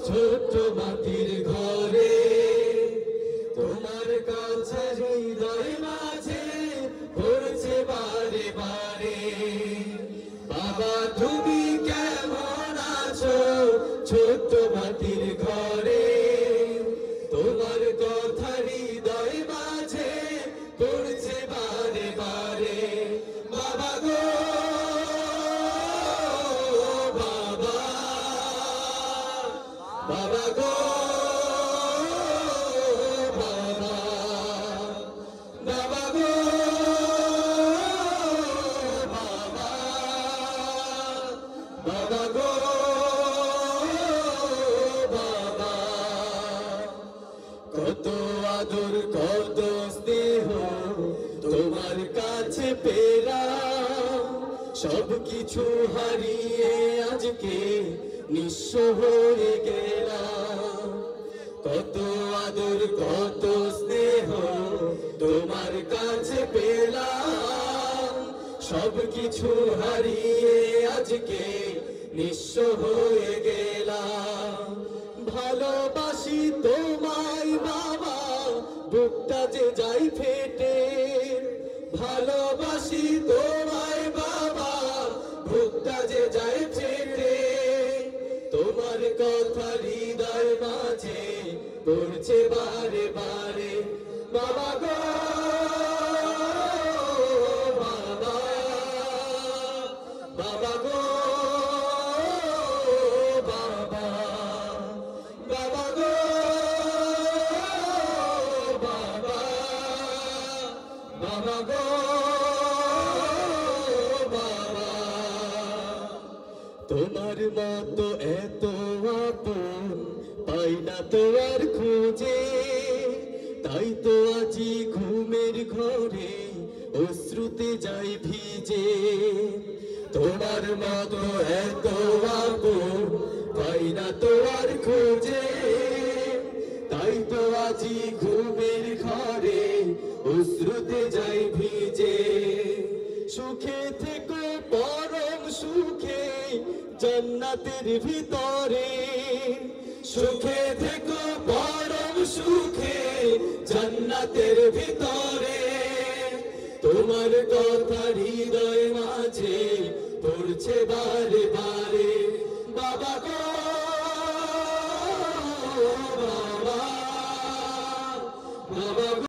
ছোট্ট মাটির ঘরে তোমার কাছে হৃদয় মাঝে পড়ছে বারে বারে। বাবা তুমি কেমন আছো ছোট্ট মাটির ঘরে, তোমার কথা হৃদয় মাঝে পড়ছে বারে বারে। বাবা গো বাবা, বাবা গো বাবা, বাবা গো বাবা, বাবা গো বাবা। কত আদর কত স্নেহ তোমার কাছে পেলাম, সব কিছু হারিয়ে আজকে নিঃস্ব হয়ে গেলাম। কত আদর কত স্নেহ তোমার কাছে পেলাম, সব কিছু হারিয়ে আজকে নিঃস্ব হয়ে গেলাম। ভালোবাসি তোমায় বাবা, বুকটা যে যাই ফেটে। ভালোবাসি তোমায় বাবা, বুকটা যে যাই ফেটে। তোমার কথা হৃদয় মাঝে পড়ছে বারে বারে। বাবা গো বাবা, বাবা গো বাবা, বাবা গো বাবা, বাবা গো বাবা। তোমার মতো এত আপন পাই না তো আর খুঁজে, তাই তো আজি ঘুমের ঘরে অশ্রুতে যাই ভিজে। তোমার মতো এত আপন পাই না তো আর খুঁজে, তাই তো আজি ঘুমের ঘরে অশ্রুতে যাই ভিজে। সুখে থেকো পরম সুখে জান্নাতের ভিতরে, সুখে থেকো পরম সুখে জান্নাতের ভিতরে। তোমার কথা হৃদয় মাঝে পড়ছে বারে বারে। বাবা গো বাবা,